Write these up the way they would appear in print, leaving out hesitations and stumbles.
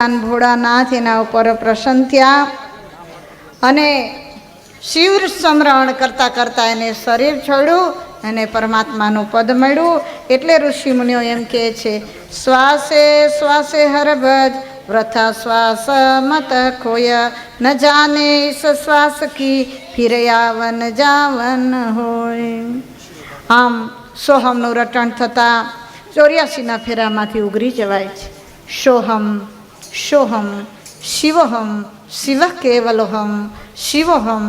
ભોળાનાથ એના ઉપર પ્રસન્ન થયા અને શિવ સ્મરણ કરતાં કરતાં એને શરીર છોડ્યું અને પરમાત્માનું પદ મળ્યું. એટલે ઋષિમુનિઓ એમ કહે છે, શ્વાસે શ્વાસે હરભજ વ્રથા શ્વાસ મત ખોય ન જાને ઈસ શ્વાસ કી ફિર યાવન જાવન હોય. આમ સોહમનું રટણ થતાં 84ના ફેરામાંથી ઉગરી જવાય છે. સોહમ સોહમ શિવોહમ શિવ કેવલોહમ શિવોહમ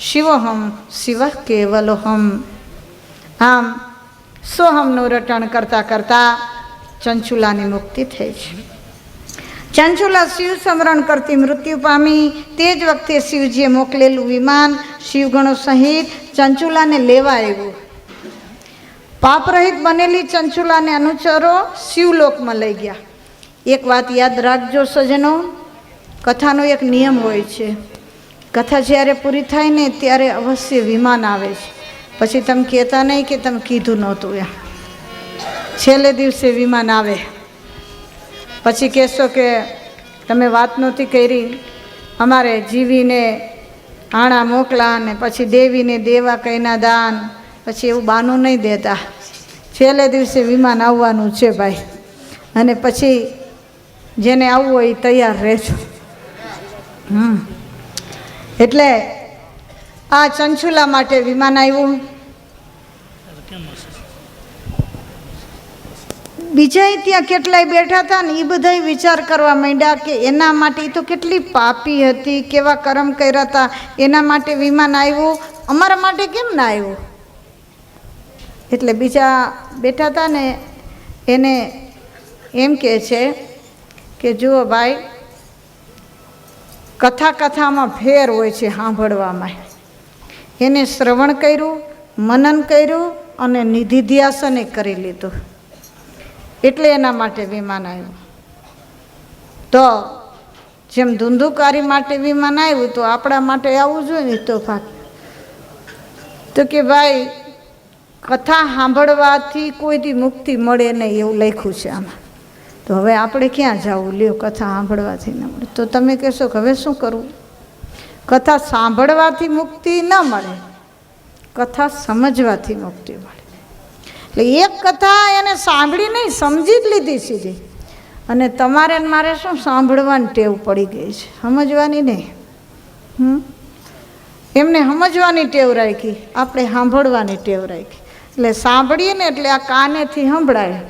શિવોહમ શિવ કેવલોહમ. આમ સોહમનું રટણ કરતાં કરતાં ચંચુલાની મુક્તિ થઈ છે. ચંચુલા શિવ સ્મરણ કરતી મૃત્યુ પામી. તે જ વખતે શિવજીએ મોકલેલું વિમાન શિવગણો સહિત ચંચુલાને લેવા આવ્યું. પાપરહિત બનેલી ચંચુલાને અનુચરો શિવલોકમાં લઈ ગયા. એક વાત યાદ રાખજો સજ્જનો, કથાનો એક નિયમ હોય છે. કથા જ્યારે પૂરી થાય ને ત્યારે અવશ્ય વિમાન આવે છે. પછી તમે કહેતા નહીં કે તમે કીધું નહોતું. એમ છેલ્લે દિવસે વિમાન આવે પછી કહેશો કે તમે વાત નહોતી કરી, અમારે જીવીને આણા મોકલા ને પછી દેવીને દેવા કઈના દાન. પછી એવું બાનું નહીં દેતા. છેલ્લે દિવસે વિમાન આવવાનું છે ભાઈ, અને પછી જેને આવવું હોય એ તૈયાર રહેજો. એટલે આ ચંચુલા માટે વિમાન આવ્યું. બીજા ત્યાં કેટલાય બેઠા હતા ને એ બધા વિચાર કરવા માંડ્યા કે એના માટે તો કેટલી પાપી હતી, કેવા કર્મ કર્યા હતા, એના માટે વિમાન આવ્યું, અમારા માટે કેમ ના આવ્યું. એટલે બીજા બેઠા હતા ને એને એમ કહે છે કે જુઓ ભાઈ, કથામાં ફેર હોય છે સાંભળવામાં. એને શ્રવણ કર્યું, મનન કર્યું અને નિધિધ્યાસને કરી લીધું, એટલે એના માટે વિમાન આવ્યું. તો જેમ ધુંધુકારી માટે વિમાન આવ્યું તો આપણા માટે આવવું જોઈએ ને. તો કે ભાઈ, કથા સાંભળવાથી કોઈથી મુક્તિ મળે નહીં એવું લખ્યું છે આમાં. તો હવે આપણે ક્યાં જવું? લ્યો, કથા સાંભળવાથી ન મળે તો તમે કહેશો કે હવે શું કરવું? કથા સાંભળવાથી મુક્તિ ન મળે, કથા સમજવાથી મુક્તિ મળે. એટલે એક કથા એને સાંભળી નહીં, સમજી જ લીધી સીધી. અને તમારે મારે શું સાંભળવાની ટેવ પડી ગઈ છે, સમજવાની નહીં. એમને સમજવાની ટેવ રાખી, આપણે સાંભળવાની ટેવ રાખી. એટલે સાંભળીએ ને એટલે આ કાનેથી સંભળાય.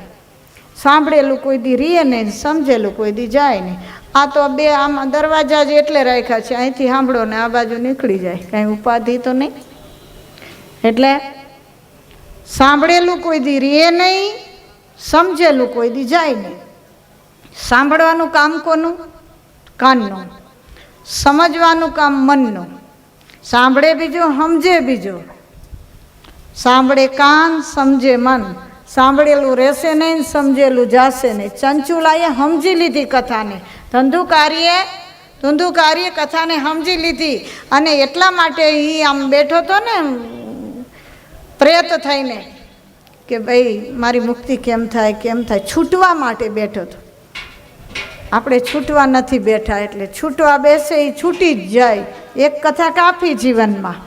સાંભળેલું કોઈ દી રીએ નહીં, સમજેલું કોઈ દી જાય નહીં. આ તો બે આમાં દરવાજા જ એટલે રાખ્યા છે, અહીંથી સાંભળો ને આ બાજુ નીકળી જાય, કાંઈ ઉપાધિ તો નહીં. એટલે સાંભળેલું કોઈ દી રીએ નહીં, સમજેલું કોઈ દી જાય નહીં. સાંભળવાનું કામ કોનું? કાનનું. સમજવાનું કામ મનનું. સાંભળે બીજું, સમજે બીજું. સાંભળે કાન, સમજે મન. સાંભળેલું રહેશે નહીં, સમજેલું જાશે નહીં. ચંચુલાએ સમજી લીધી કથાને. ધુંધુકારીએ કથાને સમજી લીધી. અને એટલા માટે એ આમ બેઠો હતો ને પ્રેત થઈને કે ભાઈ મારી મુક્તિ કેમ થાય કેમ થાય, છૂટવા માટે બેઠો હતો. આપણે છૂટવા નથી બેઠા, એટલે છૂટવા બેસે એ છૂટી જ જાય. એક કથા કાફી જીવનમાં.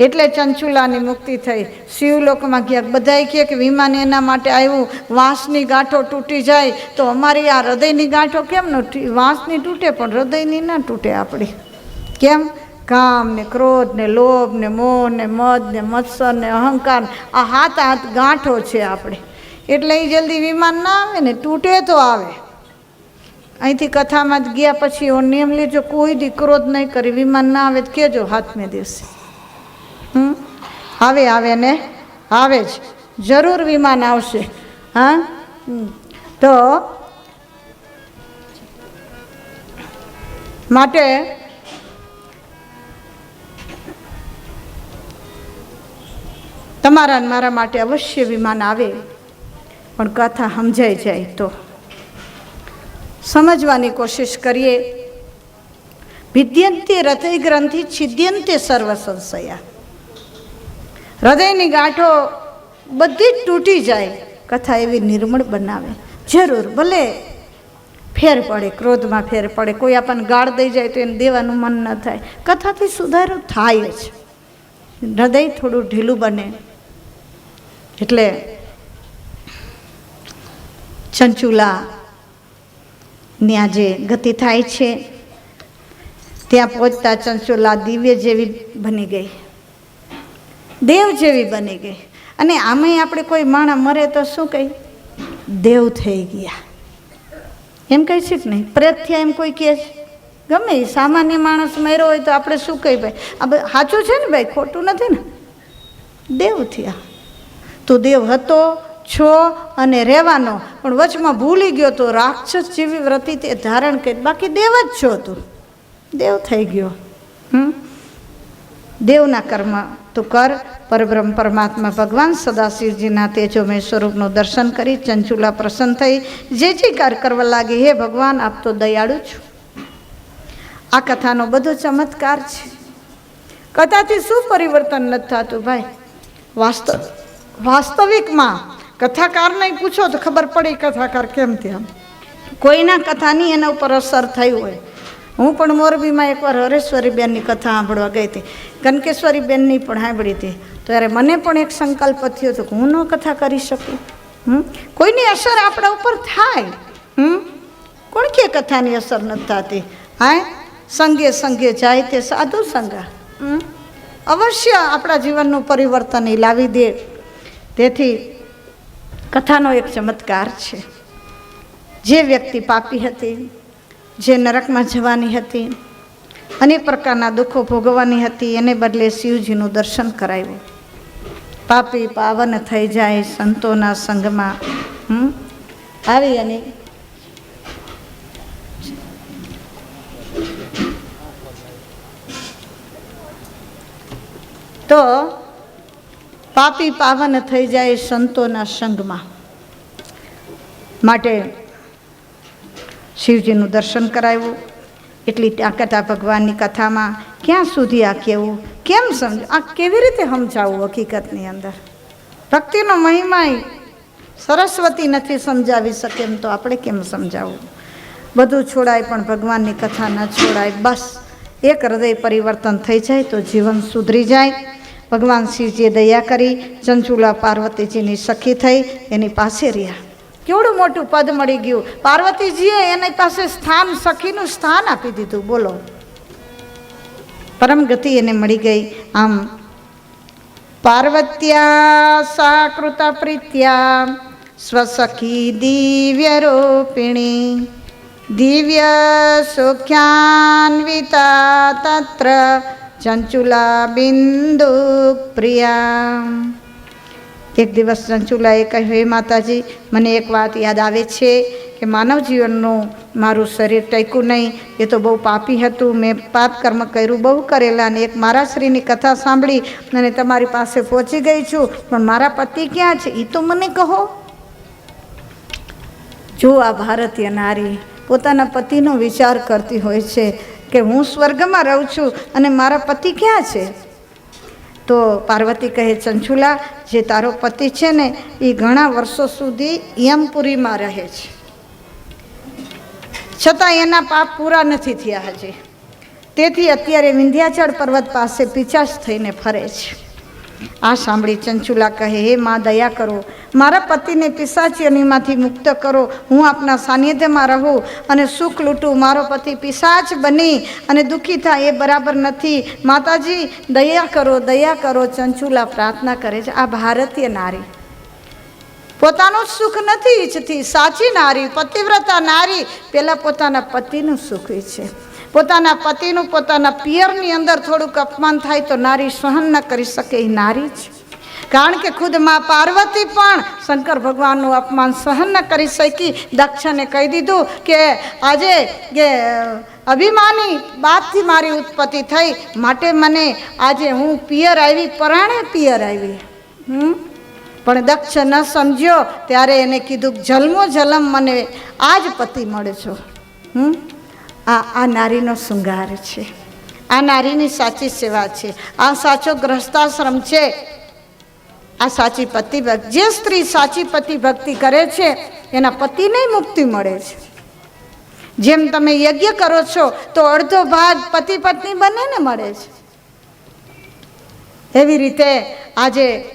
એટલે ચંચુલાની મુક્તિ થઈ. શિવલોકમાં ક્યાંક બધાય કહે કે વિમાન એના માટે આવ્યું, વાંસની ગાંઠો તૂટી જાય. તો અમારી આ હૃદયની ગાંઠો કેમ ન? વાંસની તૂટે પણ હૃદયની ના તૂટે આપણી. કેમ? કામ ને ક્રોધ ને લોભ ને મોહ ને મદ ને મત્સર ને અહંકાર, આ હાથ ગાંઠો છે આપણે. એટલે એ જલ્દી વિમાન ના આવે ને, તૂટે તો આવે. અહીંથી કથામાં જ ગયા પછી એવો નિયમ લેજો, કોઈ દી ક્રોધ નહીં કરી. વિમાન ના આવે તો કહેજો હાથમે દિવસે. આવે ને આવે જ, જરૂર વિમાન આવશે. હા, તો માટે તમારા મારા માટે અવશ્ય વિમાન આવે, પણ કથા સમજાઈ જાય તો. સમજવાની કોશિશ કરીએ. ભિદ્યંતે હૃદય ગ્રંથિ છિદ્યંતે સર્વ સંશયા. હૃદયની ગાંઠો બધી જ તૂટી જાય, કથા એવી નિર્મળ બનાવે. જરૂર ભલે ફેર પડે, ક્રોધમાં ફેર પડે, કોઈ આપણને ગાળ દઈ જાય તો એને દેવાનું મન ન થાય. કથાથી સુધારો થાય જ, હૃદય થોડું ઢીલું બને. એટલે ચંચુલાની આજે ગતિ થાય છે. ત્યાં પહોંચતા ચંચુલા દિવ્ય જેવી બની ગઈ, દેવ જેવી બની ગઈ. અને આમાંય આપણે કોઈ માણસ મરે તો શું કહી? દેવ થઈ ગયા એમ કહી છે કે નહીં? પ્રેત થયા એમ કોઈ કહે છે? ગમે એ સામાન્ય માણસ મર્યો હોય તો આપણે શું કહી? ભાઈ આ સાચું છે ને ભાઈ, ખોટું નથી ને? દેવ થયા. તું દેવ હતો, છો અને રહેવાનો, પણ વચમાં ભૂલી ગયો તો રાક્ષસ જેવી વ્રતિ તે ધારણ કરી, બાકી દેવ જ છો. તું દેવ થઈ ગયો. દેવના કર્મ તું કર. પરબ્રહ્મ પરમાત્મા ભગવાન સદાશિવજીના તેજોમય સ્વરૂપનું દર્શન કરી ચંચુલા પ્રસન્ન થઈ જે કાર કરવા લાગી, હે ભગવાન આપ તો દયાળુ છું. આ કથાનો બધો ચમત્કાર છે. કથાથી શું પરિવર્તન નથી થતું ભાઈ? વાસ્તવિકમાં કથાકારને પૂછો તો ખબર પડે કથાકાર કેમ થયા. કોઈના કથાની એના ઉપર અસર થઈ હોય. હું પણ મોરબીમાં એકવાર હરેશ્વરીબેનની કથા સાંભળવા ગઈ હતી, કનકેશ્વરીબેનની પણ સાંભળી હતી. ત્યારે મને પણ એક સંકલ્પ થયો હતો કે હું ન કથા કરી શકું. કોઈની અસર આપણા ઉપર થાય. કોણ કે કથાની અસર નથી થતી? હા, સંગે સંગે જાય તે સાધુ સંગા. અવશ્ય આપણા જીવનનું પરિવર્તન એ લાવી દે. તેથી કથાનો એક ચમત્કાર છે. જે વ્યક્તિ પાપી હતી, જે નરકમાં જવાની હતી, અનેક પ્રકારના દુઃખો ભોગવવાની હતી, એને બદલે શિવજીનું દર્શન કરાવ્યું. પાપી પાવન થઈ જાય સંતોના સંગમાં. આવી અને તો પાપી પાવન થઈ જાય સંતોના સંગમાં. માટે શિવજીનું દર્શન કરાવ્યું. એટલી તાકાત આ ભગવાનની કથામાં. ક્યાં સુધી આ કહેવું, કેમ સમજ, આ કેવી રીતે સમજાવવું? હકીકતની અંદર ભક્તિનો મહિમા સરસ્વતી નથી સમજાવી શકે એમ તો આપણે કેમ સમજાવવું? બધું છોડાય પણ ભગવાનની કથા ન છોડાય. બસ એક હૃદય પરિવર્તન થઈ જાય તો જીવન સુધરી જાય. ભગવાન શિવજીએ દયા કરી, ચંચુલા પાર્વતીજીની સખી થઈ, એની પાસે રહ્યા. કેવડું મોટું પદ મળી ગયું. પાર્વતીજીએ એની પાસે સ્થાન, સખીનું સ્થાન આપી દીધું. બોલો, પરમ ગતિ એને મળી ગઈ. આમ પાર્વત્યા સાકૃત પ્રીત્યા સ્વસખી દિવ્ય રૂપિણી દિવ્ય સુખ્યાન્વિતા તત્ર ચંચુલા બિંદુ પ્રિયા. એક દિવસ ચંચુલાએ કહ્યું, હે માતાજી, મને એક વાત યાદ આવે છે કે માનવ જીવનનું મારું શરીર ટક્યું નહીં. એ તો બહુ પાપી હતું, મેં પાપ કર્મ કર્યું, બહુ કરેલા, અને એક મારા શ્રીની કથા સાંભળી અને તમારી પાસે પહોંચી ગઈ છું, પણ મારા પતિ ક્યાં છે એ તો મને કહો. જો આ ભારતીય નારી પોતાના પતિનો વિચાર કરતી હોય છે કે હું સ્વર્ગમાં રહું છું અને મારા પતિ ક્યાં છે? તો પાર્વતી કહે, ચંચુલા, જે તારો પતિ છે ને એ ઘણા વર્ષો સુધી યમપુરીમાં રહે છે, છતાં એના પાપ પૂરા નથી થયા હજી. તેથી અત્યારે વિંધ્યાચળ પર્વત પાસે પિચાચ થઈને ફરે છે. આ સાંભળી ચંચુલા કહે, હે મા, દયા કરો, મારા પતિને પિશાચીઓનીમાંથી મુક્ત કરો. હું આપના સાનિધ્યમાં રહું અને સુખ લૂંટું. મારો પતિ પિશાચ બની અને દુઃખી થાય એ બરાબર નથી. માતાજી દયા કરો, દયા કરો. ચંચુલા પ્રાર્થના કરે છે. આ ભારતીય નારી પોતાનું સુખ નથી ઈચ્છતી. સાચી નારી, પતિવ્રતા નારી પહેલાં પોતાના પતિનું સુખ ઈચ્છે. પોતાના પતિનું પોતાના પિયરની અંદર થોડુંક અપમાન થાય તો નારી સહન ન કરી શકે એ નારી છે. કારણ કે ખુદ માં પાર્વતી પણ શંકર ભગવાનનું અપમાન સહન ન કરી શકી. દક્ષને કહી દીધું કે આજે કે અભિમાની બાદથી મારી ઉત્પત્તિ થઈ, માટે મને આજે હું પિયર આવી, પરાણે પિયર આવી. પણ દક્ષ ન સમજ્યો. ત્યારે એને કીધું, જન્મો જન્મ મને આ જ પતિ મળે છો. આ નારીનો શૃંગાર છે. આ નારીની સાચી સેવા છે. આ સાચો ગ્રહસ્થાશ્રમ છે. આ સાચી પતિ ભક્તિ. જે સ્ત્રી સાચી પતિ ભક્તિ કરે છે એના પતિને મુક્તિ મળે છે. જેમ તમે યજ્ઞ કરો છો તો અડધો ભાગ પતિ પત્ની બંનેને મળે છે, એવી રીતે આજે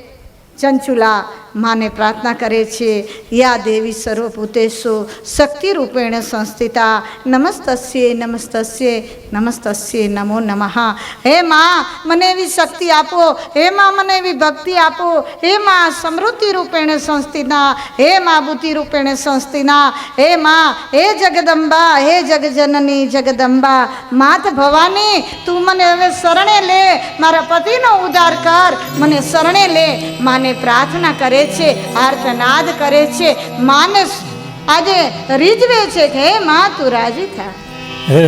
ચંચુલા માને પ્રાર્થના કરે છે, યા દેવી સર્વભૂતેષુ શક્તિ રૂપેણ સંસ્થિતા નમસ્તસ્યે નમસ્તસ્યે નમસ્તસ્યે નમો નમઃ. હે માં મને એવી શક્તિ આપો, હે માં મને એવી ભક્તિ આપો, હે માં સમૃદ્ધિ રૂપેણ સંસ્થિતા, હે માં બુદ્ધિ રૂપેણ સંસ્થિના, હે માં, હે જગદંબા, હે જગજનની જગદંબા, માત ભવાની તું મને હવે શરણે લે, મારા પતિનો ઉદ્ધાર કર, મને શરણે લે. માને પ્રાર્થના કરે છે, આર્તનાદ કરે છે, માને આજે રીઝવે છે કે હે માં તું રાજી થા. હે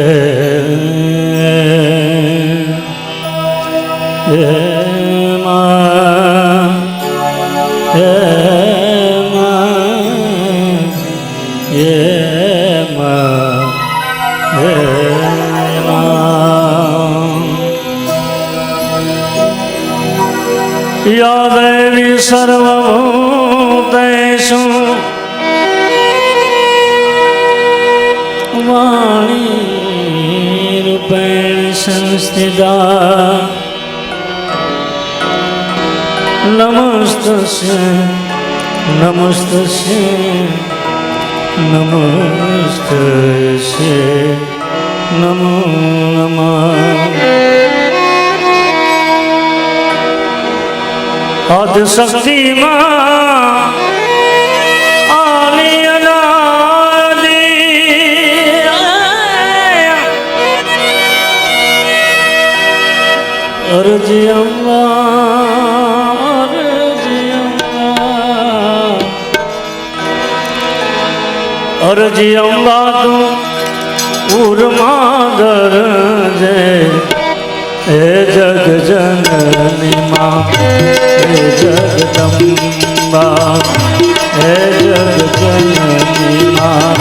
માં, હે માં, હે માં, હે માં. યા દેવી સર્વભૂતેષુ વાણી રૂપેણ સંસ્થિતા નમસ્તસ્ય નમસ્તસ્ય નમસ્તસ્ય નમો નમઃ. આદિશક્તિમાં આલિ અનાદિ અરજી અંબા, અરજી અંબા, અરજી અંબા તું ઉર્મા દરજે, હે જગ જનની માં, હે જગદંબા, હે જગ જનની માં,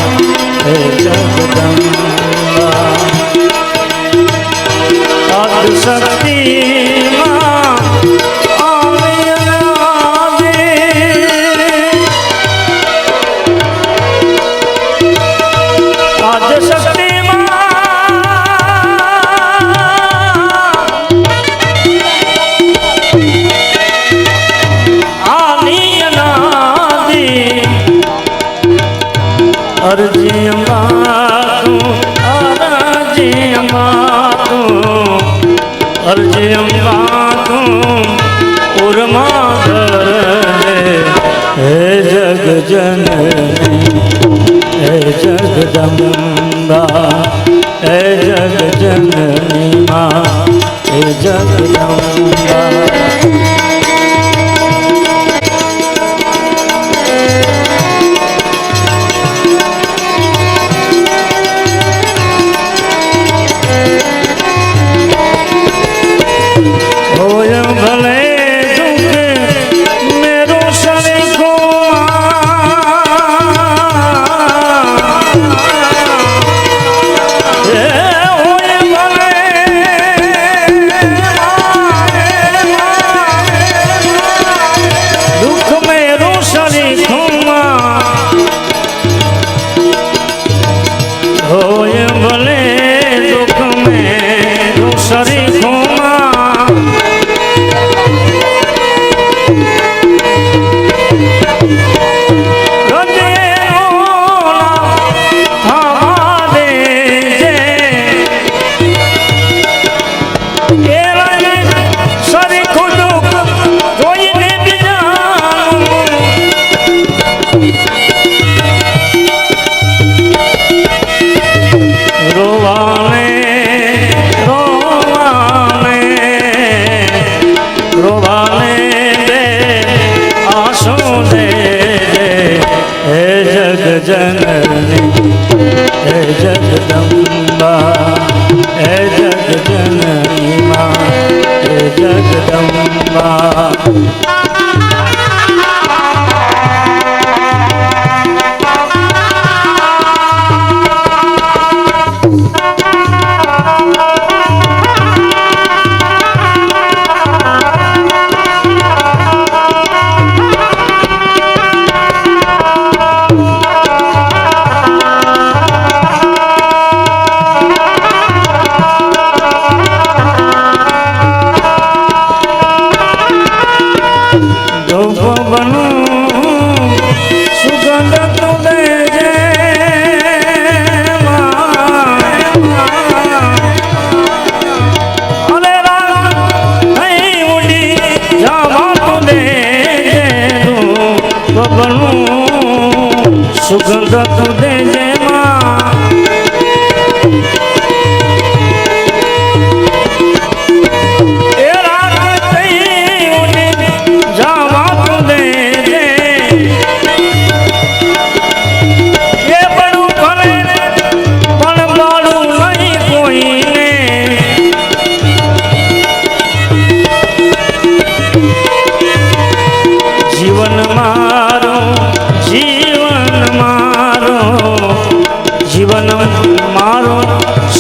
હે જગદંબા. આદિશક્તિ માં આલિ અનાદિ આદિશક્તિ અરજી અંબા તું, અરજી અંબા તું, અરજી અંબા તું ઉર્મા ધરજે, હે જગ જનની, હે જગદંબા, હે જગ જનની માં, હે જગદંબા. જનની, હે જગદંબા, હે જગજનની માં, હે જગદંબા.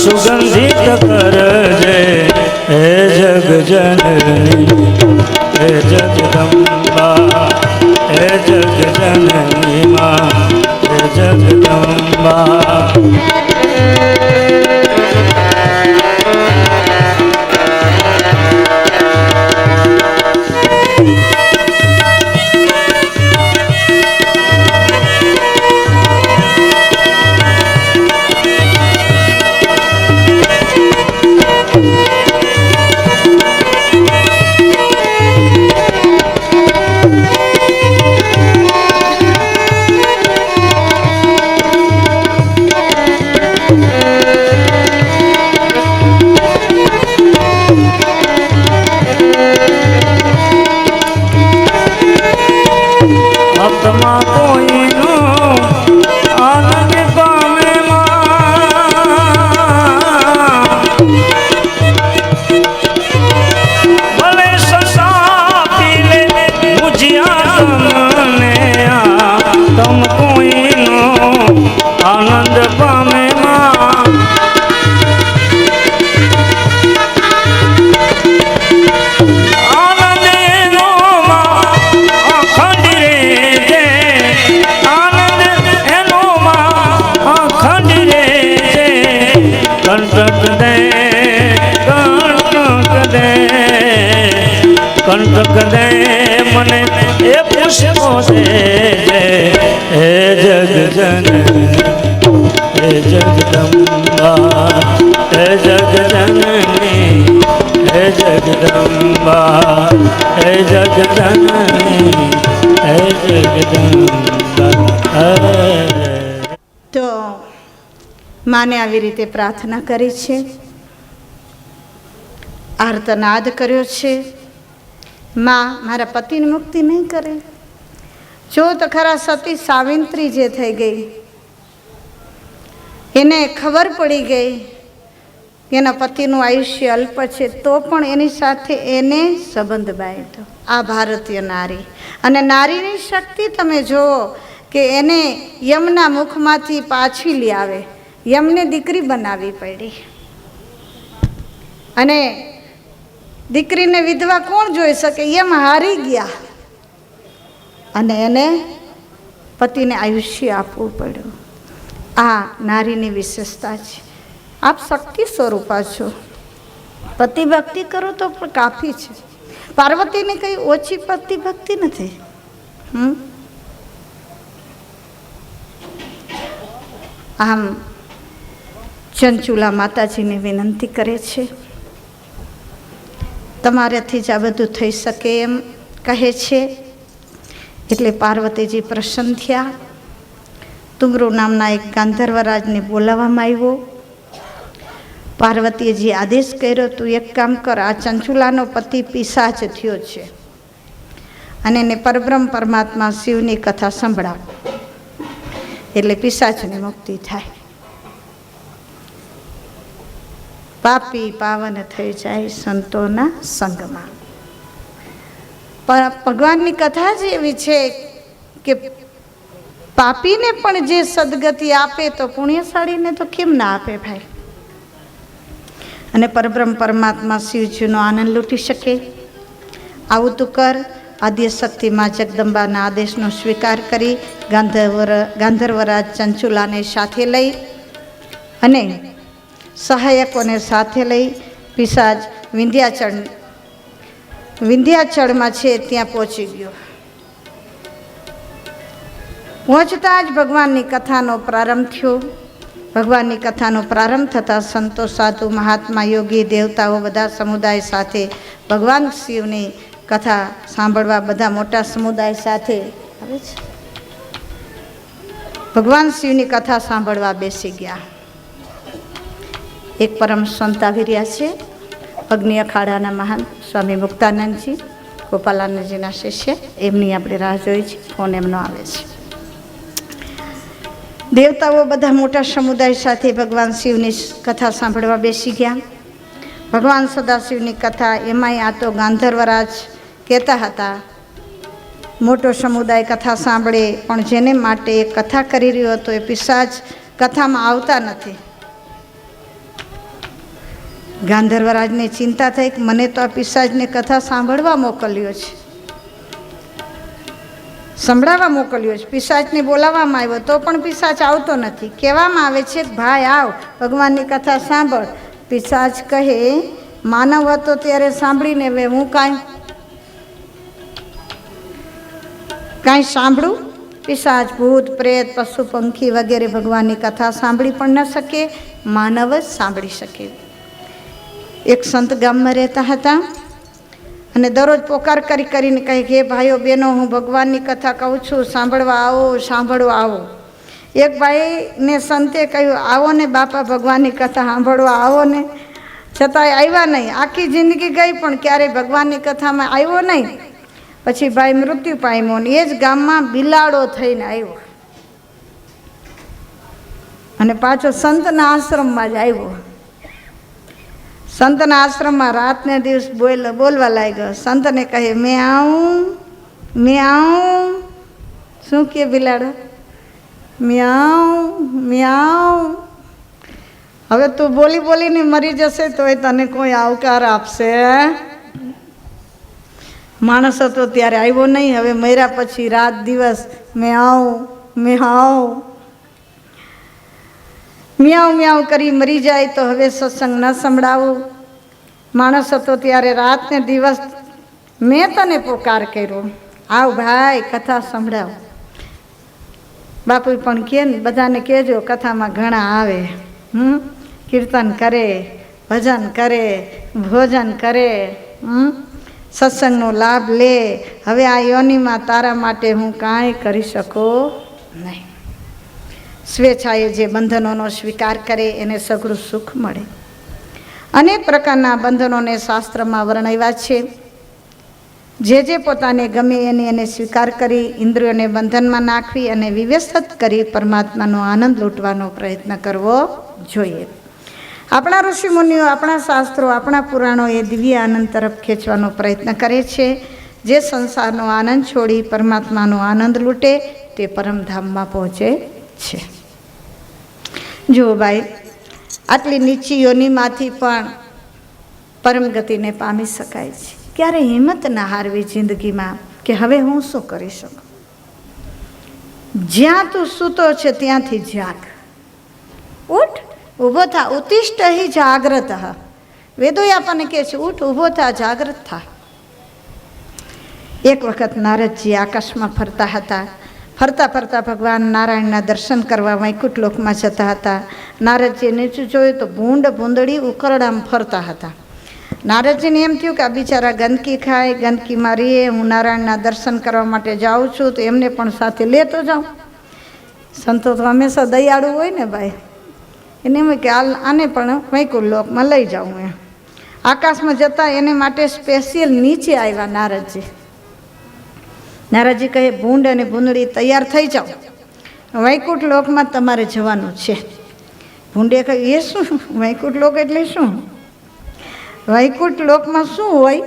સુગંધિત કરજે હે જગજનની હે જગદંબા હે જગજનની માં હે જગદંબા આત્મા કોઈનો આનંદ પામે ભલે સસા પીલે મુજિયા તમને તમ કોઈનો આનંદ પામે કંટક દે મને એ પુષ્પો દે હે જગજનની હે જગદંબા હે જગજનની હે જગદંબા હે જગજનની હે જગદંબા. તો માને આવી રીતે પ્રાર્થના કરી છે, આર્તનાદ કર્યો છે, માં મારા પતિની મુક્તિ નહીં કરે. જો તો ખરા સતી સાવિત્રી જે થઈ ગઈ, એને ખબર પડી ગઈ કે એના પતિનું આયુષ્ય અલ્પ છે, તો પણ એની સાથે એને સંબંધ બાંધ્યો. આ ભારતીય નારી, અને નારીની શક્તિ તમે જુઓ કે એને યમના મુખમાંથી પાછી લઈ આવે, યમને દીકરી બનાવવી પડી. અને દીકરીને વિધવા કોણ જોઈ શકે? યમ હારી ગયા અને એને પતિને આયુષ્ય આપવું પડ્યું. આ નારીની વિશેષતા છે. આપ શક્તિ સ્વરૂપા છો, પતિ ભક્તિ કરો તો પણ કાફી છે. પાર્વતીની કંઈ ઓછી પતિ ભક્તિ નથી. આમ ચંચુલા માતાજીને વિનંતી કરે છે, તમારાથી જ આ બધું થઈ શકે એમ કહે છે. એટલે પાર્વતીજી પ્રસન્ન થયા. તુમરુ નામના એક ગાંધર્વરાજને બોલાવવામાં આવ્યો. પાર્વતીજી આદેશ કર્યો, તું એક કામ કર, આ ચંચુલાનો પતિ પિશાચ થયો છે અને એને પરબ્રહ્મ પરમાત્મા શિવની કથા સંભળાવ, એટલે પિશાચની મુક્તિ થાય. પાપી પાવન થઈ જાય સંતોના સંગમાં. પણ ભગવાનની કથા જ એવી છે કે પાપીને પણ જે સદગતિ આપે તો પુણ્યશાળીને તો કેમ ના આપે ભાઈ. અને પરબ્રહ્મ પરમાત્મા શિવજીનો આનંદ લૂંટી શકે. આવું તું કર. આદ્યશક્તિમાં જગદંબાના આદેશનો સ્વીકાર કરી ગાંધર્વરાજ ચંચુલાને સાથે લઈ અને સહાયકોને સાથે લઈ પિશાચ વિંધ્યાચળમાં છે ત્યાં પહોંચી ગયો. પહોંચતા જ ભગવાનની કથાનો પ્રારંભ થયો. ભગવાનની કથાનો પ્રારંભ થતાં સંતો, સાધુ, મહાત્મા, યોગી, દેવતાઓ બધા સમુદાય સાથે ભગવાન શિવની કથા સાંભળવા બધા મોટા સમુદાય સાથે આવે છે. ભગવાન શિવની કથા સાંભળવા બેસી ગયા. એક પરમ સંત આવી રહ્યા છે, અગ્નિ અખાડાના મહાન સ્વામી મુક્તાનંદજી, ગોપાલાનંદજીના શિષ્ય. એમની આપણે રાહ જોઈ છે, ફોન એમનો આવે છે. દેવતાઓ બધા મોટા સમુદાય સાથે ભગવાન શિવની કથા સાંભળવા બેસી ગયા. ભગવાન સદાશિવની કથા, એમાંય આ તો ગાંધર્વરાજ કહેતા હતા, મોટો સમુદાય કથા સાંભળે, પણ જેને માટે કથા કરી રહ્યો હતો એ પિશાચ કથામાં આવતા નથી. ગાંધર્વરાજને ચિંતા થઈ કે મને તો આ પિશાચને કથા સાંભળવા મોકલ્યો છે, સંભળાવવા મોકલ્યો છે. પિશાચને બોલાવવામાં આવ્યો તો પણ પિશાચ આવતો નથી. કહેવામાં આવે છે કે ભાઈ આવ, ભગવાનની કથા સાંભળ. પિશાચ કહે માનવ હતો ત્યારે સાંભળીને હવે હું કાંઈ સાંભળું? પિશાચ ભૂત પ્રેત પશુ પંખી વગેરે ભગવાનની કથા સાંભળી પણ ન શકે, માનવ જ સાંભળી શકે. એક સંત ગામમાં રહેતા હતા અને દરરોજ પોકાર કરી કરીને કહે કે ભાઈઓ બહેનો હું ભગવાનની કથા કહું છું, સાંભળવા આવો, સાંભળવા આવો. એક ભાઈને સંતે કહ્યું આવો ને બાપા ભગવાનની કથા સાંભળવા આવો ને, છતાંય આવ્યા નહીં. આખી જિંદગી ગઈ પણ ક્યારેય ભગવાનની કથામાં આવ્યો નહીં. પછી ભાઈ મૃત્યુ પામ્યો ને એ જ ગામમાં બિલાડો થઈને આવ્યો અને પાછો સંતના આશ્રમમાં જ આવ્યો. સંતના આશ્રમમાં રાતને દિવસ બોલવા લાગ્યો. સંતને કહે મેં આવું. શું કે બિલાડો? મ્યાઉ મ્યાઉ. હવે તું બોલી બોલીને મરી જશે તોય તને કોઈ આવકાર આપશે? માણસ હતો ત્યારે આવ્યો નહીં, હવે મર્યા પછી રાત દિવસ મ્યાઉ મ્યાઉ કરી મરી જાય તો હવે સત્સંગ ન સંભળાવું. માણસ હતો ત્યારે રાત ને દિવસ મેં તને પોકાર કર્યો, આવ ભાઈ કથા સંભળાવ. બાપુ પણ કે બધાને કહેજો કથામાં ઘણા આવે, કીર્તન કરે, ભજન કરે, ભોજન કરે, સત્સંગનો લાભ લે. હવે આ યોનિમાં તારા માટે હું કાંઈ કરી શકું નહીં. સ્વેચ્છાએ જે બંધનોનો સ્વીકાર કરે એને સઘળું સુખ મળે. અનેક પ્રકારના બંધનોને શાસ્ત્રમાં વર્ણવ્યા છે. જે પોતાને ગમે એને સ્વીકાર કરી ઇન્દ્રિયોને બંધનમાં નાખવી અને વિવ્યસ્ત કરી પરમાત્માનો આનંદ લૂંટવાનો પ્રયત્ન કરવો જોઈએ. આપણા ઋષિમુનિઓ, આપણા શાસ્ત્રો, આપણા પુરાણો એ દિવ્ય આનંદ તરફ ખેંચવાનો પ્રયત્ન કરે છે. જે સંસારનો આનંદ છોડી પરમાત્માનો આનંદ લૂંટે તે પરમધામમાં પહોંચે છે. જુઓ ભાઈ, આટલી નીચી યોનિમાંથી પણ પરમ ગતિને પામી શકાય છે. ક્યારે હિંમત ના હારવી જિંદગીમાં કે હવે હું શું કરી શકું. જ્યાં તું સૂતો છે ત્યાંથી જાગ, ઉઠ, ઊભો થા. ઉત્તિષ્ઠ હિ જાગ્રત. વેદોએ આપણને કહે છે ઉઠ, ઊભો થા, જાગ્રત થા. એક વખત નારદજી આકાશમાં ફરતા હતા. ફરતા ફરતા ભગવાન નારાયણના દર્શન કરવા વૈકુંઠ લોકમાં જતા હતા. નારદજીએ નીચું જોયું તો ભૂંડળી ઉકરડામાં ફરતા હતા. નારદજીને એમ થયું કે આ બિચારા ગંદકી ખાય, ગંદકીમાં રહીએ, હું નારાયણના દર્શન કરવા માટે જાઉં છું તો એમને પણ સાથે લેતો જાઉં. સંતો તો હંમેશા દયાળુ હોય ને ભાઈ, એને એમ કે આને પણ વૈકુંઠ લોકમાં લઈ જાઉં. એમ આકાશમાં જતાં એને માટે સ્પેશિયલ નીચે આવ્યા નારદજી. નારદજી કહે ભૂંડ અને ભૂંડળી તૈયાર થઈ જાઓ, વૈકુંઠ લોકમાં તમારે જવાનું છે. ભૂંડે કહ્યું એ શું? વૈકુંઠ લોક એટલે શું? વૈકુંઠ લોકમાં શું હોય?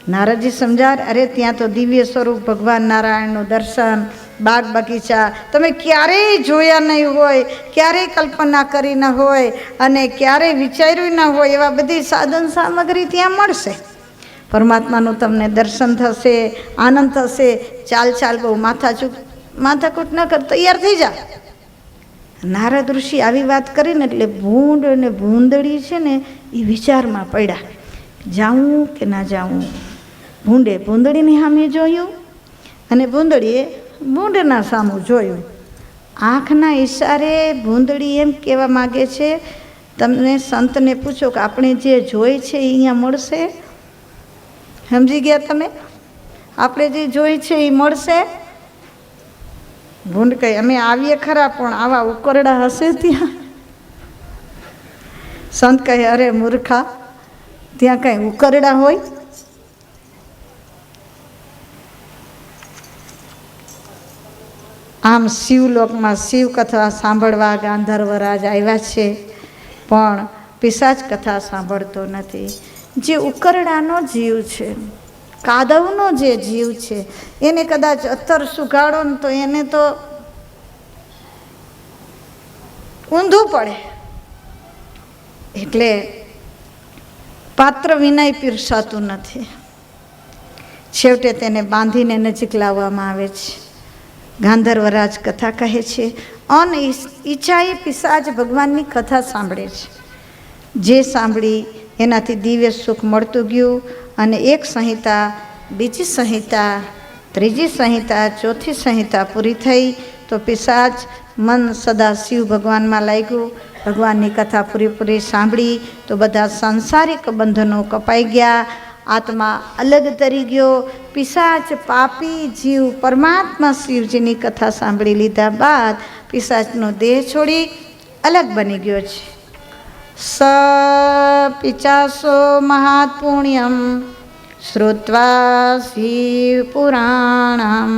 નારદજી સમજાર, અરે ત્યાં તો દિવ્ય સ્વરૂપ ભગવાન નારાયણનું દર્શન, બાગ બગીચા તમે ક્યારેય જોયા નહીં હોય, ક્યારેય કલ્પના કરી ન હોય અને ક્યારેય વિચાર્યું ન હોય એવા બધી સાધન સામગ્રી ત્યાં મળશે. પરમાત્માનું તમને દર્શન થશે, આનંદ થશે. ચાલ બહુ માથાકૂટ ન કર, તૈયાર થઈ જા. નારદ ઋષિ આવી વાત કરીને એટલે ભૂંડ અને ભૂંદડી છે ને એ વિચારમાં પડ્યા, જાઉં કે ના જાઉં. ભૂંડે ભૂંદડીની સામે જોયું અને ભૂંદડીએ ભૂંડના સામું જોયું. આંખના ઈશારે ભૂંદડી એમ કહેવા માગે છે, તમને સંતને પૂછો કે આપણે જે જોઈ છે એ અહીંયા મળશે? સમજી ગયા તમે? આપણે જે જોઈ છે એ મળશે? ભૂંડ કહે અમે આવીએ ખરા પણ આવા ઉકરડા હશે ત્યાં? સંત કહે અરે મૂર્ખા, ત્યાં કઈ ઉકરડા હોય? આમ શિવલોકમાં શિવ કથા સાંભળવા ગાંધર્વરાજ આવ્યા છે પણ પિશાચ કથા સાંભળતો નથી. જે ઉકરડાનો જીવ છે, કાદવનો જે જીવ છે, એને કદાચ અત્તર સુગાડો ને તો એને તો ઊંધું પડે. એટલે પાત્ર વિનાય પીરસાતું નથી. છેવટે તેને બાંધીને નજીક લાવવામાં આવે છે. ગાંધર્વરાજ કથા કહે છે, અનઈચ્છાએ પિશાચ ભગવાનની કથા સાંભળે છે. જે સાંભળી એનાથી દિવ્ય સુખ મળતું ગયું અને એક સંહિતા, બીજી સંહિતા, ત્રીજી સંહિતા, ચોથી સંહિતા પૂરી થઈ તો પિશાચ મન સદા શિવ ભગવાનમાં લાગ્યું. ભગવાનની કથા પૂરેપૂરી સાંભળી તો બધા સાંસારિક બંધનો કપાઈ ગયા. આત્મા અલગ તરી ગયો. પિશાચ પાપી જીવ પરમાત્મા શિવજીની કથા સાંભળી લીધા બાદ પિશાચનો દેહ છોડી અલગ બની ગયો છે. સ પિચાસો મહાત પુણ્યમ શ્રુત્વા શિવ પુરાણમ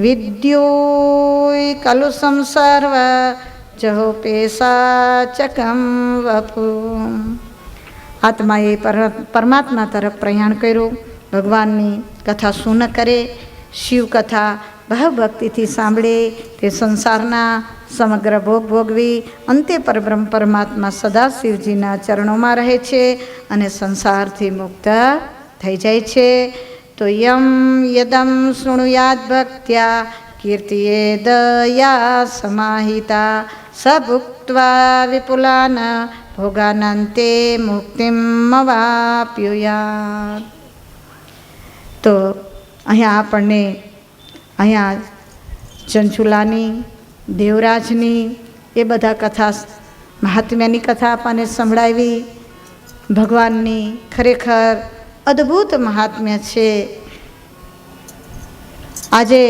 વિદ્યોય કલુષમ સર્વ જહો પેશાચકમ વપુ. આત્માએ પરમાત્મા તરફ પ્રયાણ કર્યું. ભગવાનની કથા શું ન કરે? શિવ કથા ભાવભક્તિથી સાંભળે તે સંસારના સમગ્ર ભોગ ભોગવી અંતે પરબ્રહ્મ પરમાત્મા સદા શિવજીના ચરણોમાં રહે છે અને સંસારથી મુક્ત થઈ જાય છે. તો યમ યદમ શૃણુયાદ ભક્ત્યા કીર્તિએ દયા સમાહિતા સભુક્ત્વા વિપુલાન ભોગાનંતે મુક્તિમ વાપ્યુયાત. તો અહીંયા ચંચુલાની, દેવરાજની એ બધા કથા, મહાત્મ્યની કથા આપણને સંભળાવી. ભગવાનની ખરેખર અદ્ભુત મહાત્મ્ય છે. આજે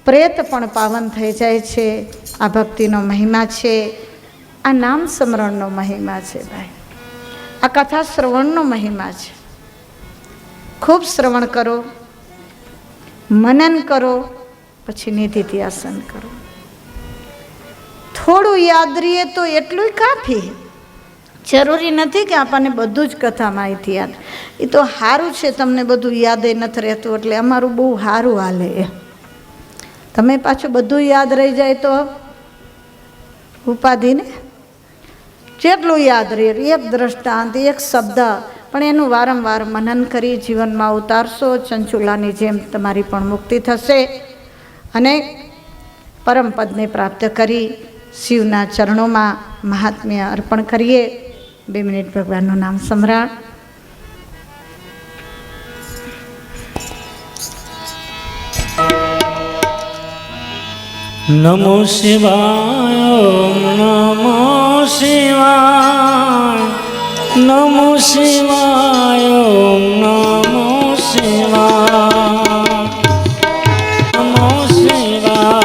પ્રેત પણ પાવન થઈ જાય છે. આ ભક્તિનો મહિમા છે. આ નામ સ્મરણનો મહિમા છે ભાઈ. આ કથા શ્રવણનો મહિમા છે. ખૂબ શ્રવણ કરો, મનન કરો, પછી નિધિધ્યાસન કરો. થોડું યાદ રહીએ તો એટલું કાફી. જરૂરી નથી કે આપણને બધું જ કથા માહિતી યાદ. એ તો સારું છે, તમને બધું યાદ નથી રહેતું એટલે અમારું બહુ સારું હાલે. તમે પાછું બધું યાદ રહી જાય તો ઉપાધિને જેટલું યાદ રહે, એક દ્રષ્ટાંત, એક શબ્દ, પણ એનું વારંવાર મનન કરી જીવનમાં ઉતારશો. ચંચુલાની જેમ તમારી પણ મુક્તિ થશે અને પરમપદને પ્રાપ્ત કરી શિવના ચરણોમાં મહાત્મ્ય અર્પણ કરીએ. 2 મિનિટ ભગવાનનું નામ સ્મરણ. નમો શિવાય, નમો શિવાય, નમો શિવાય, નમો શિવાય, નમો શિવાય.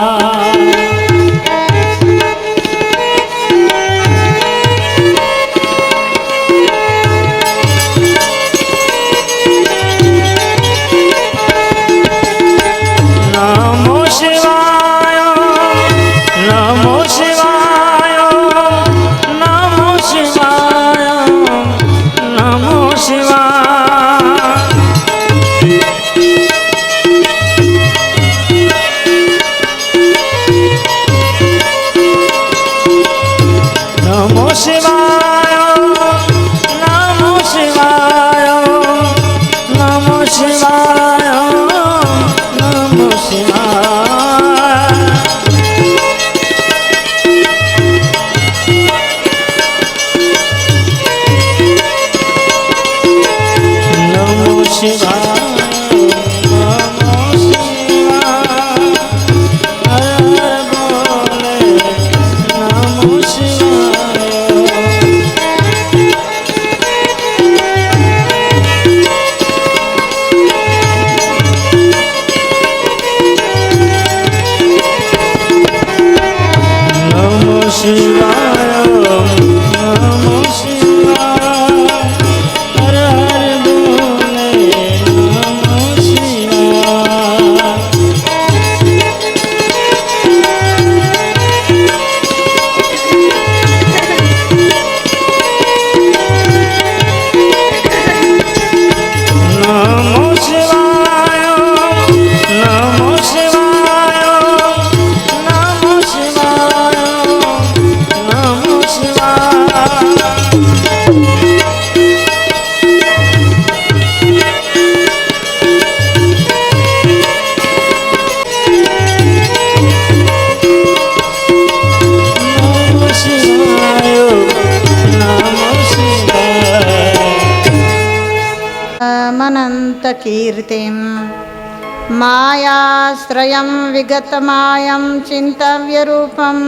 નમઃ શિવાય નમઃ શિવાય અનંતકીર્તિમ માયાશ્રયં વિગતમાયં ચિંતવ્યરૂપં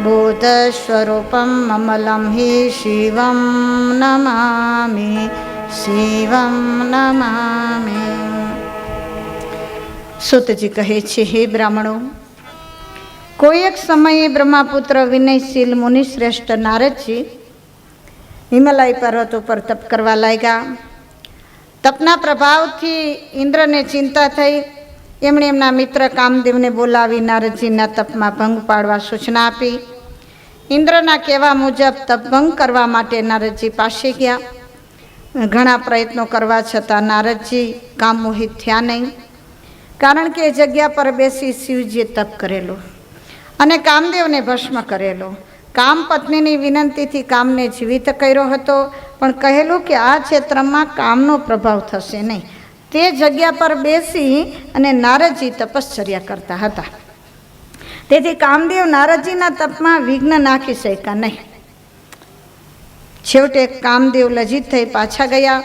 બોધસ્વરૂપમ અમલં હિ શિવં નમામિ શિવં નમામિ. સુતજી કહે છે, હે બ્રાહ્મણો, કોઈ એક સમયે બ્રહ્માપુત્ર વિનયશીલ મુનિશ્રેષ્ઠ નારદજી હિમાલય પર્વત ઉપર તપ કરવા લાગ્યા. તપના પ્રભાવથી ઇન્દ્રને ચિંતા થઈ. એમણે એમના મિત્ર કામદેવને બોલાવી નારદજીના તપમાં ભંગ પાડવા સૂચના આપી. ઇન્દ્રના કહેવા મુજબ તપભંગ કરવા માટે નારદજી પાસે ગયા. ઘણા પ્રયત્નો કરવા છતાં નારદજી કામમોહિત થયા નહીં, કારણ કે એ જગ્યા પર બેસી શિવજીએ તપ કરેલો અને કામદેવને ભસ્મ કરેલો. કામ પત્નીની વિનંતીથી કામને જીવિત કર્યો હતો, પણ કહેલું કે આ ક્ષેત્રમાં કામનો પ્રભાવ થશે નહીં. તે જગ્યા પર બેસી અને નારદજી તપશ્ચર્યા કરતા હતા. તેથી કામદેવ નારદજીના તપમાં વિઘ્ન નાખી શક્યા નહીં. છેવટે કામદેવ લજ્જિત થઈ પાછા ગયા.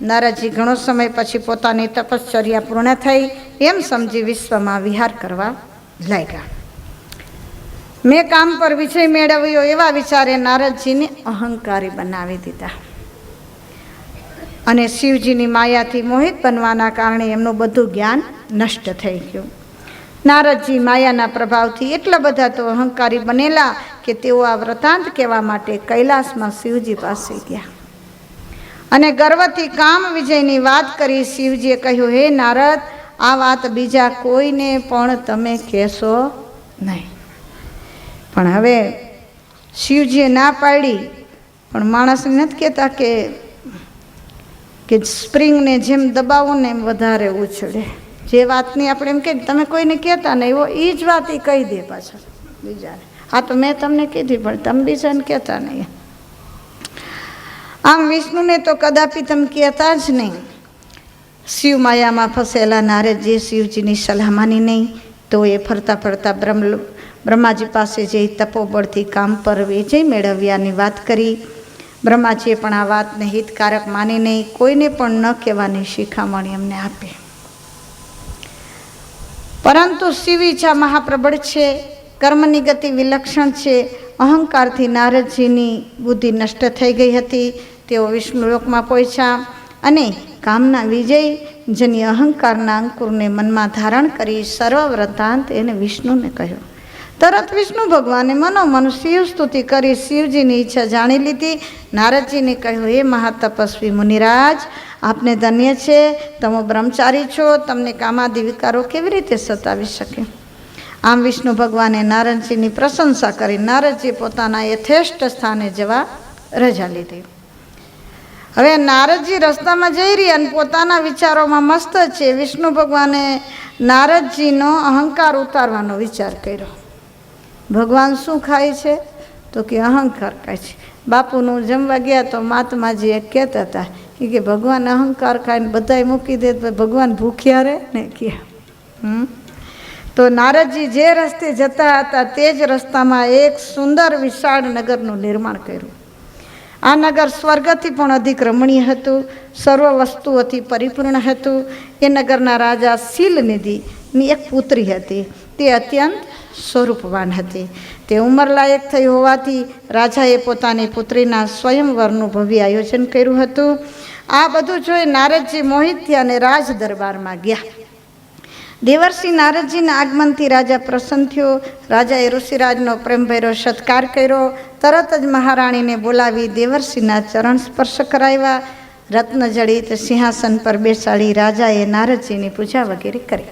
નારદજી ઘણો સમય પછી પોતાની તપશ્ચર્યા પૂર્ણ થઈ એમ સમજી વિશ્વમાં વિહાર કરવા લાગ્યા. મેં કામ પર વિજય મેળવ્યો એવા વિચારે નારદજીને અહંકારી બનાવી દીધા અને શિવજીની માયાથી મોહિત બનવાના કારણે એમનું બધું જ્ઞાન નષ્ટ થઈ ગયું. નારદજી માયાના પ્રભાવથી એટલા બધા તો અહંકારી બનેલા કે તેઓ આ વૃતાંત કહેવા માટે કૈલાસમાં શિવજી પાસે ગયા અને ગર્વથી કામ વિજયની વાત કરી. શિવજીએ કહ્યું, હે નારદ, આ વાત બીજા કોઈને પણ તમે કહેશો નહીં. પણ હવે શિવજીએ ના પાડી, પણ માણસને નથી કહેતા કે સ્પ્રિંગને જેમ દબાવો ને એમ વધારે ઉછળે. જે વાતની આપણે એમ કે તમે કોઈને કહેતા નહીં, એવો એ જ વાત એ કહી દે પાછળ બીજાને. આ તો મેં તમને કીધી, પણ તમે બીજાને કહેતા નહીં. આમ વિષ્ણુને તો કદાપી તમે કહેતા જ નહીં. શિવ માયામાં ફસેલા નારદજીએ શિવજીની સલાહ માની નહીં, તો એ ફરતા ફરતા બ્રહ્માજી પાસે જઈ તપોબળથી કામ પર વિજય મેળવ્યાની વાત કરી. બ્રહ્માજીએ પણ આ વાતને હિતકારક માની નહીં, કોઈને પણ ન કહેવાની શિખામણી એમને આપી. પરંતુ શિવ ઈચ્છા મહાપ્રબળ છે, કર્મની ગતિ વિલક્ષણ છે. અહંકારથી નારદજીની બુદ્ધિ નષ્ટ થઈ ગઈ હતી. તેઓ વિષ્ણુલોકમાં પહોંચ્યા અને કામના વિજય જેની અહંકારના અંકુરને મનમાં ધારણ કરી સર્વ વૃત્તાંત એને વિષ્ણુને કહ્યો. તરત વિષ્ણુ ભગવાને મનોમન શિવ સ્તુતિ કરી શિવજીની ઈચ્છા જાણી લીધી. નારદજીને કહ્યું, હે મહાતપસ્વી મુનિરાજ, આપને ધન્ય છે, તમે બ્રહ્મચારી છો, તમને કામાદિ વિકારો કેવી રીતે સતાવી શકે? આમ વિષ્ણુ ભગવાને નારદજીની પ્રશંસા કરી નારદજી પોતાના યથેષ્ટ સ્થાને જવા રજા લીધી. હવે નારદજી રસ્તામાં જઈ રહ્યા અને પોતાના વિચારોમાં મસ્ત છે. વિષ્ણુ ભગવાને નારદજીનો અહંકાર ઉતારવાનો વિચાર કર્યો. ભગવાન શું ખાય છે? તો કે અહંકાર ખાય છે. બાપુનું જમવા ગયા તો મહાત્માજી એક કહેતા હતા કે ભગવાન અહંકાર ખાઈને બધાય મૂકી દે તો ભગવાન ભૂખ્યા રહે ને કે. તો નારદજી જે રસ્તે જતા હતા તે જ રસ્તામાં એક સુંદર વિશાળ નગરનું નિર્માણ કર્યું. આ નગર સ્વર્ગથી પણ અધિક રમણીય હતું, સર્વ વસ્તુઓથી પરિપૂર્ણ હતું. એ નગરના રાજા શીલનિધિની એક પુત્રી હતી. તે અત્યંત સ્વરૂપવાન હતી. તે ઉંમરલાયક થઈ હોવાથી રાજાએ પોતાની પુત્રીના સ્વયંવરનું ભવ્ય આયોજન કર્યું હતું. આ બધું જોઈ નારદજી મોહિત થયા અને રાજ દરબારમાં ગયા. દેવર્ષિ નારદજીના આગમનથી રાજા પ્રસન્ન થયો. રાજાએ ઋષિરાજનો પ્રેમભર્યો સત્કાર કર્યો. તરત જ મહારાણીને બોલાવી દેવર્ષિના ચરણ સ્પર્શ કરાવ્યા. રત્નજડિત સિંહાસન પર બેસાડી રાજાએ નારદજીની પૂજા વગેરે કરી.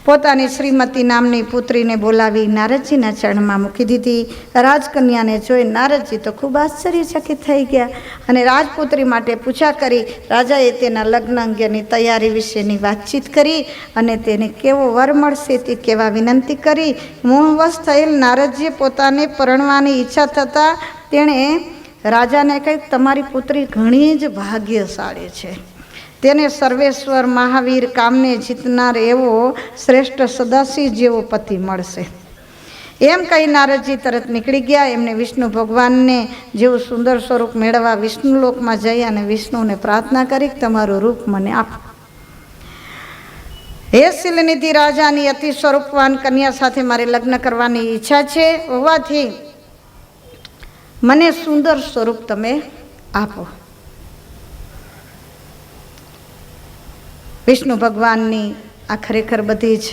પોતાની શ્રીમતી નામની પુત્રીને બોલાવી નારદજીના ચરણમાં મૂકી દીધી. રાજકન્યાને જોઈ નારદજી તો ખૂબ આશ્ચર્યચકિત થઈ ગયા અને રાજપુત્રી માટે પૂછા કરી. રાજાએ તેના લગ્ન અંગેની તૈયારી વિશેની વાતચીત કરી અને તેને કેવો વર મળશે તે કહેવા વિનંતી કરી. મોહવશ થયેલ નારદજીએ પોતાને પરણવાની ઈચ્છા થતાં તેણે રાજાને કહ્યું તમારી પુત્રી ઘણી જ ભાગ્યશાળી છે, તેને સર્વેશ્વર મહાવીર કામને જીતનાર એવો શ્રેષ્ઠ સદાશિવ જેવો પતિ મળશે. એમ કહી નારદજી તરત નીકળી ગયા. એમને વિષ્ણુ ભગવાનને જેવું સુંદર સ્વરૂપ મેળવવા વિષ્ણુલોકમાં જઈ અને વિષ્ણુને પ્રાર્થના કરી કે તમારું રૂપ મને આપો. હે શીલનિધિ રાજાની અતિ સ્વરૂપવાન કન્યા સાથે મારે લગ્ન કરવાની ઈચ્છા છે, હોવાથી મને સુંદર સ્વરૂપ તમે આપો. વિષ્ણુ ભગવાનની આ ખરેખર બધી જ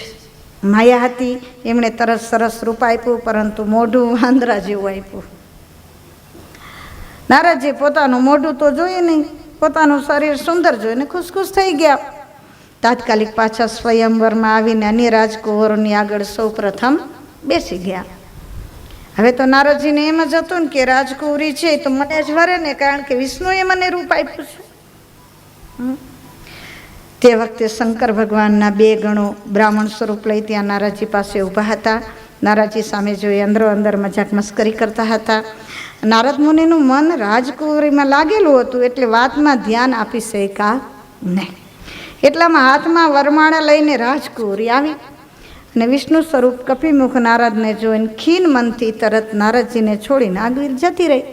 માયા હતી. એમણે તરત સરસ રૂપ આપ્યું, પરંતુ મોઢું વાંદરા જેવું આપ્યું. નારદજી પોતાનું મોઢું તો જોઈએ નહીં, પોતાનું શરીર સુંદર જોઈને ખુશ થઈ ગયા. તાત્કાલિક પાછા સ્વયંવરમાં આવીને અન્ય રાજકુંવરોની આગળ સૌ પ્રથમ બેસી ગયા. હવે તો નારદજીને એમ જ હતું ને કે રાજકુંવરી છે તો મને જ વરે ને, કારણ કે વિષ્ણુએ મને રૂપ આપ્યું છે. તે વખતે શંકર ભગવાનના 2 ગણો બ્રાહ્મણ સ્વરૂપ લઈ ત્યાં નારદજી પાસે ઊભા હતા. નારદજી સામે જોઈ અંદરો અંદર મજાક મસ્કરી કરતા હતા. નારદ મુનિનું મન રાજકુંવરીમાં લાગેલું હતું, એટલે વાતમાં ધ્યાન આપી શક્યા નહીં. એટલામાં હાથમાં વરમાળા લઈને રાજકુંવરી આવી અને વિષ્ણુ સ્વરૂપ કપિમુખ નારદને જોઈને ખીન મનથી તરત નારદજીને છોડીને આગળ જતી રહી.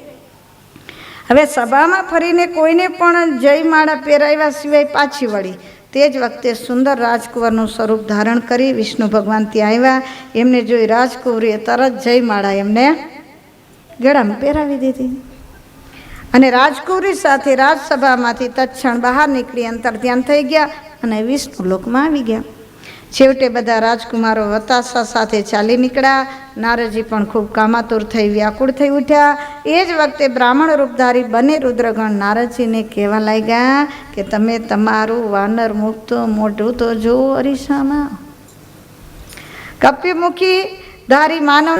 હવે સભામાં ફરીને કોઈને પણ જયમાળા પહેરાવ્યા સિવાય પાછી વળી. તે જ વખતે સુંદર રાજકુંવરનું સ્વરૂપ ધારણ કરી વિષ્ણુ ભગવાન ત્યાં આવ્યા. એમને જોઈ રાજકુંવરીએ તરત જયમાળા એમને ગળામાં પહેરાવી દીધી અને રાજકુંવરી સાથે રાજસભામાંથી તત્ક્ષણ બહાર નીકળી અંતર ધ્યાન થઈ ગયા અને વિષ્ણુ લોકમાં આવી ગયા. છેવટે બધા રાજકુમારો હતાશા સાથે ચાલી નીકળ્યા. નારદજી પણ ખૂબ કામાતુર થઈ વ્યાકુળ થઈ ઉઠ્યા. એ જ વખતે બ્રાહ્મણ રૂપધારી બંને રુદ્રગણ નારદજીને કહેવા લાગ્યા કે તમે તમારું વાનર મુક્ત મોઢું તો જુઓ અરીસામાં. કપિમુખી ધારી માનવ